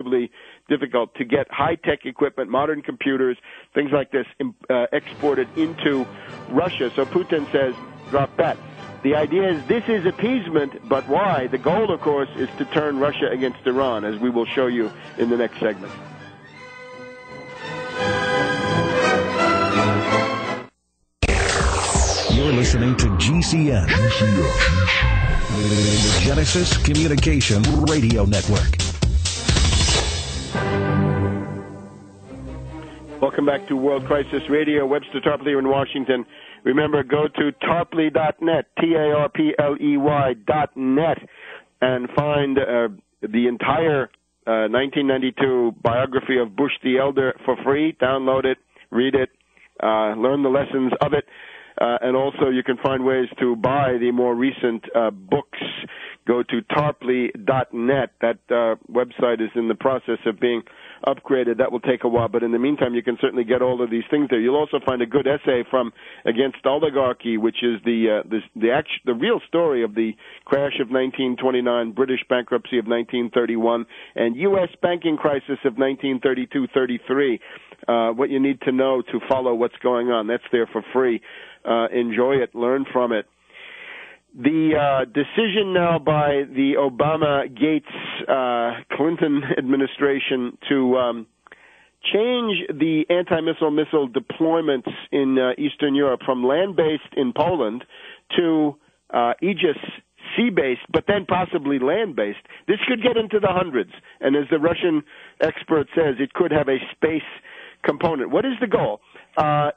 unbelievably difficult to get high-tech equipment, modern computers, things like this exported into Russia. So Putin says, drop that. The idea is this is appeasement, but why? The goal, of course, is to turn Russia against Iran, as we will show you in the next segment. You're listening to GCN. The Genesis Communication Radio Network. Welcome back to World Crisis Radio. Webster, Tarpley here in Washington. Remember, go to tarpley.net, Tarpley.net, and find the entire 1992 biography of Bush the Elder for free. Download it, read it, learn the lessons of it. And also you can find ways to buy the more recent books. Go to tarpley.net. That website is in the process of being upgraded. That will take a while, but in the meantime, you can certainly get all of these things there. You'll also find a good essay from Against Oligarchy, which is the real story of the crash of 1929, British bankruptcy of 1931, and U.S. banking crisis of 1932-33. What you need to know to follow what's going on. That's there for free. Enjoy it. Learn from it. The decision now by the Obama-Gates-Clinton administration to change the anti-missile missile deployments in Eastern Europe from land-based in Poland to Aegis sea-based, but then possibly land-based. This could get into the hundreds, and as the Russian expert says, it could have a space component. What is the goal?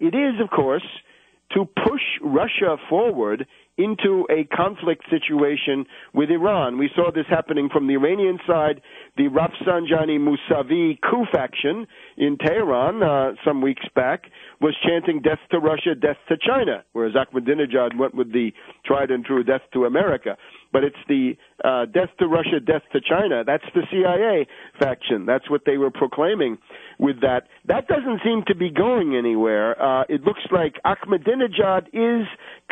It is, of course, to push Russia forward into a conflict situation with Iran. We saw this happening from the Iranian side. The Rafsanjani Mousavi coup faction in Tehran some weeks back was chanting death to Russia, death to China, whereas Ahmadinejad went with the tried and true death to America. But it's the death to Russia, death to China. That's the CIA faction. That's what they were proclaiming with that. That doesn't seem to be going anywhere. It looks like Ahmadinejad is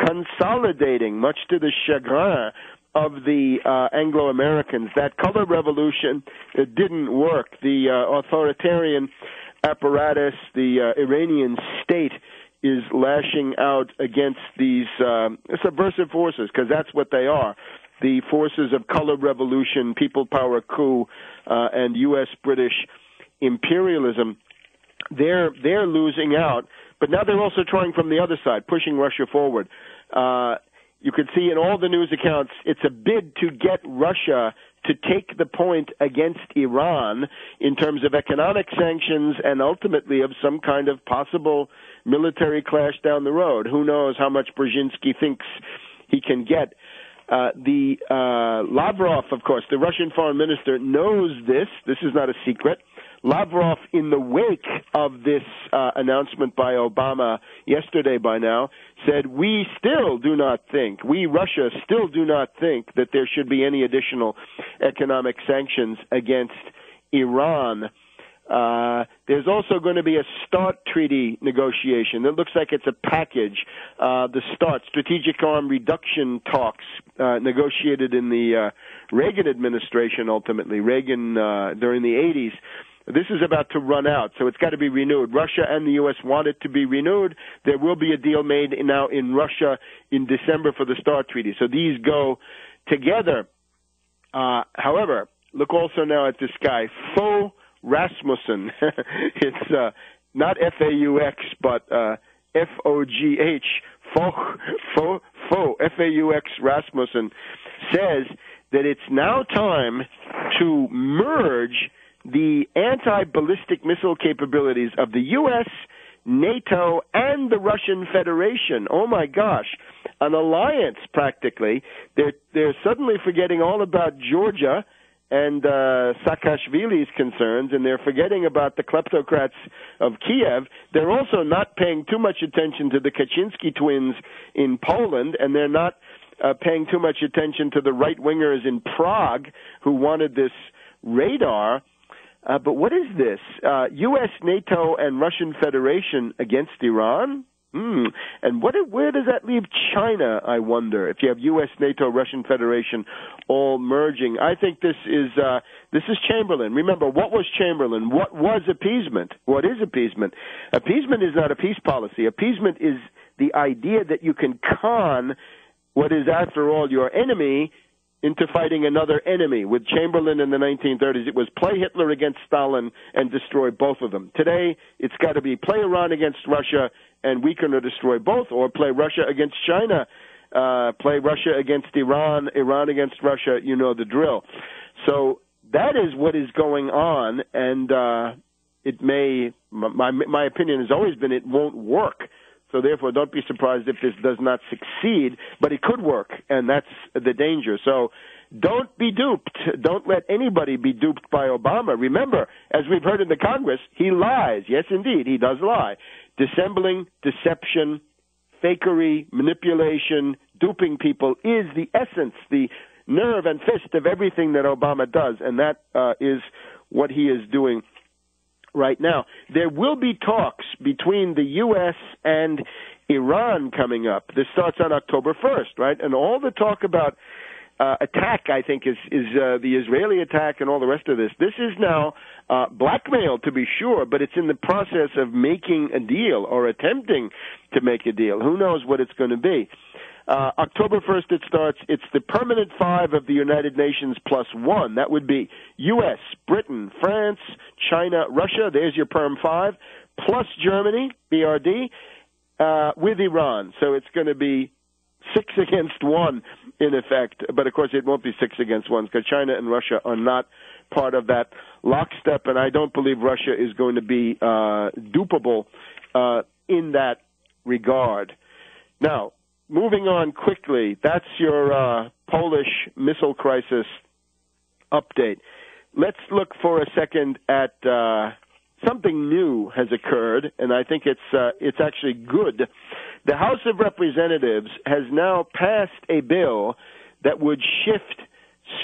consolidating, much to the chagrin of the Anglo-Americans. That color revolution, it didn't work. The authoritarian apparatus, the Iranian state, is lashing out against these subversive forces, because that's what they are. The forces of color revolution, people power coup, and U.S.-British imperialism. They're losing out, but now they're also trying from the other side, pushing Russia forward. You could see in all the news accounts, it's a bid to get Russia to take the point against Iran in terms of economic sanctions and ultimately of some kind of possible military clash down the road. Who knows how much Brzezinski thinks he can get. Lavrov, of course, the Russian foreign minister, knows this. This is not a secret. Lavrov, in the wake of this announcement by Obama yesterday by now, said, we, Russia, still do not think that there should be any additional economic sanctions against Iran. There's also going to be a START treaty negotiation. It looks like it's a package. The START, Strategic Arm Reduction talks, negotiated in the Reagan administration, ultimately, during the 80s. This is about to run out, so it's got to be renewed. Russia and the U.S. want it to be renewed. There will be a deal made now in Russia in December for the START treaty. So these go together. However, look also now at this guy, Fogh Rasmussen. It's not F-A-U-X, but F-O-G-H. Fogh, F-A-U-X Rasmussen, says that it's now time to merge the anti-ballistic missile capabilities of the U.S., NATO, and the Russian Federation. Oh, my gosh. An alliance, practically. They're suddenly forgetting all about Georgia and Saakashvili's concerns, and they're forgetting about the kleptocrats of Kiev. They're also not paying too much attention to the Kaczynski twins in Poland, and they're not paying too much attention to the right-wingers in Prague who wanted this radar. But what is this? U.S., NATO, and Russian Federation against Iran? And where does that leave China, I wonder, if you have U.S., NATO, Russian Federation all merging? I think this is This is Chamberlain. Remember, what was Chamberlain? What was appeasement? What is appeasement? Appeasement is not a peace policy. Appeasement is the idea that you can con what is, after all, your enemy into fighting another enemy. With Chamberlain in the 1930s, it was play Hitler against Stalin and destroy both of them. Today, it's got to be play Iran against Russia and weaken or destroy both, or play Russia against China, play Russia against Iran, Iran against Russia. You know the drill. So that is what is going on, and it may, my opinion has always been, it won't work. So therefore, don't be surprised if this does not succeed, but it could work, and that's the danger. So don't be duped. Don't let anybody be duped by Obama. Remember, as we've heard in the Congress, he lies. Yes, indeed, he does lie. Dissembling, deception, fakery, manipulation, duping people is the essence, the nerve and fist of everything that Obama does, and that is what he is doing right now. There will be talks between the U.S. and Iran coming up. This starts on October 1st, right? And all the talk about attack, I think, is the Israeli attack and all the rest of this. This is now blackmail, to be sure, but it's in the process of making a deal or attempting to make a deal. Who knows what it's going to be? October 1st it starts. It's the permanent five of the United Nations plus one. That would be U.S., Britain, France, China, Russia. There's your perm five, plus Germany, BRD, with Iran. So it's going to be 6 against 1, in effect. But, of course, it won't be 6 against 1 because China and Russia are not part of that lockstep, and I don't believe Russia is going to be dupable in that regard. Now, moving on quickly, that's your Polish missile crisis update. Let's look for a second at something new has occurred, and I think it's actually good. The House of Representatives has now passed a bill that would shift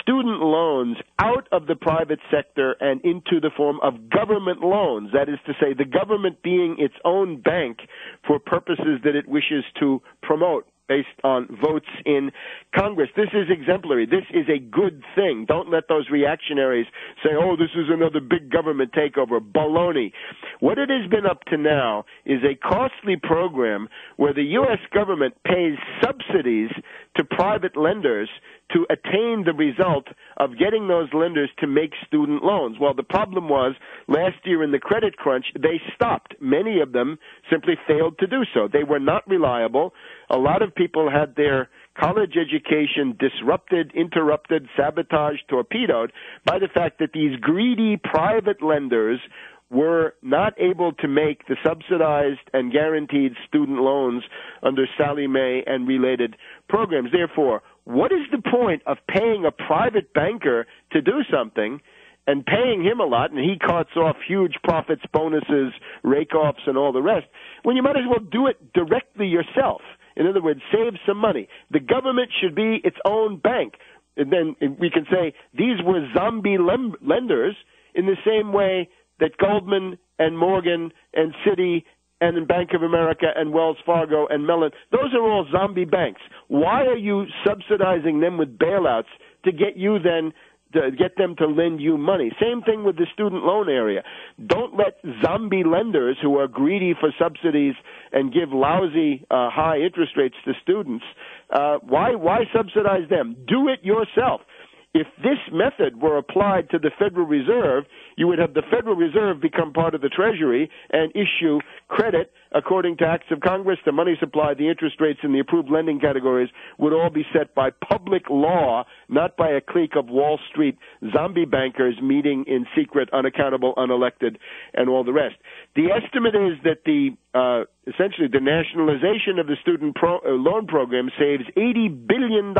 student loans out of the private sector and into the form of government loans. That is to say, the government being its own bank for purposes that it wishes to promote based on votes in Congress. This is exemplary. This is a good thing. Don't let those reactionaries say, oh, this is another big government takeover. Baloney. What it has been up to now is a costly program where the U.S. government pays subsidies to private lenders to attain the result of getting those lenders to make student loans. Well, the problem was last year in the credit crunch, they stopped. Many of them simply failed to do so. They were not reliable. A lot of people had their college education disrupted, interrupted, sabotaged, torpedoed by the fact that these greedy private lenders were not able to make the subsidized and guaranteed student loans under Sallie Mae and related programs. Therefore, what is the point of paying a private banker to do something and paying him a lot, and he cuts off huge profits, bonuses, rake-offs, and all the rest, when you might as well do it directly yourself? In other words, save some money. The government should be its own bank. And then we can say these were zombie lenders in the same way that Goldman and Morgan and Citi and Bank of America and Wells Fargo and Mellon, those are all zombie banks. Why are you subsidizing them with bailouts to get you then to get them to lend you money? Same thing with the student loan area. Don't let zombie lenders who are greedy for subsidies and give lousy high interest rates to students. Why subsidize them? Do it yourself. If this method were applied to the Federal Reserve, you would have the Federal Reserve become part of the Treasury and issue credit according to acts of Congress. The money supply, the interest rates, and the approved lending categories would all be set by public law, not by a clique of Wall Street zombie bankers meeting in secret, unaccountable, unelected, and all the rest. The estimate is that essentially the nationalization of the student loan program saves $80 billion.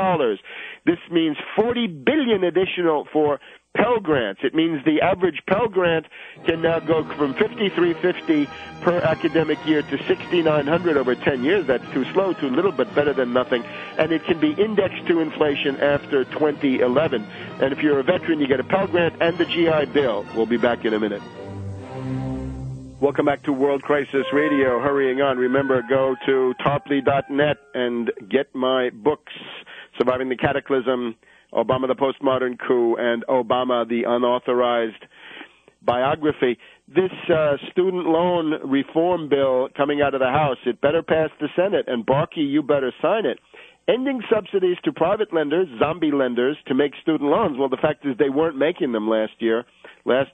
This means $40 billion additional for Pell Grants. It means the average Pell Grant can now go from $5,350 per academic year to $6,900 over 10 years. That's too slow, too little, but better than nothing. And it can be indexed to inflation after 2011. And if you're a veteran, you get a Pell Grant and the GI Bill. We'll be back in a minute. Welcome back to World Crisis Radio. Hurrying on. Remember, go to tarpley.net and get my books, Surviving the Cataclysm, Obama the Postmodern Coup and Obama the Unauthorized Biography. This student loan reform bill coming out of the House, it better pass the Senate, and Barkey, you better sign it. Ending subsidies to private lenders, zombie lenders, to make student loans. Well, the fact is they weren't making them last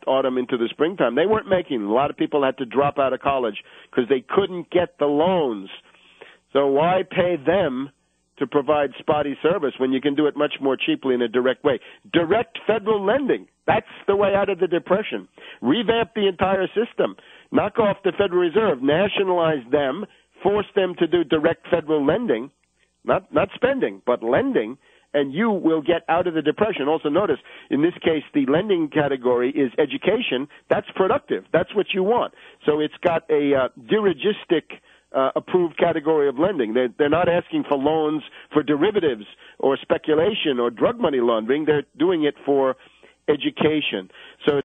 autumn into the springtime. They weren't making them. A lot of people had to drop out of college because they couldn't get the loans. So why pay them to provide spotty service when you can do it much more cheaply in a direct way? Direct federal lending. That's the way out of the Depression. Revamp the entire system. Knock off the Federal Reserve. Nationalize them. Force them to do direct federal lending. Not spending, but lending, and you will get out of the Depression. Also notice, in this case, the lending category is education. That's productive. That's what you want. So it's got a dirigistic approved category of lending. They're not asking for loans for derivatives or speculation or drug money laundering. They're doing it for education. So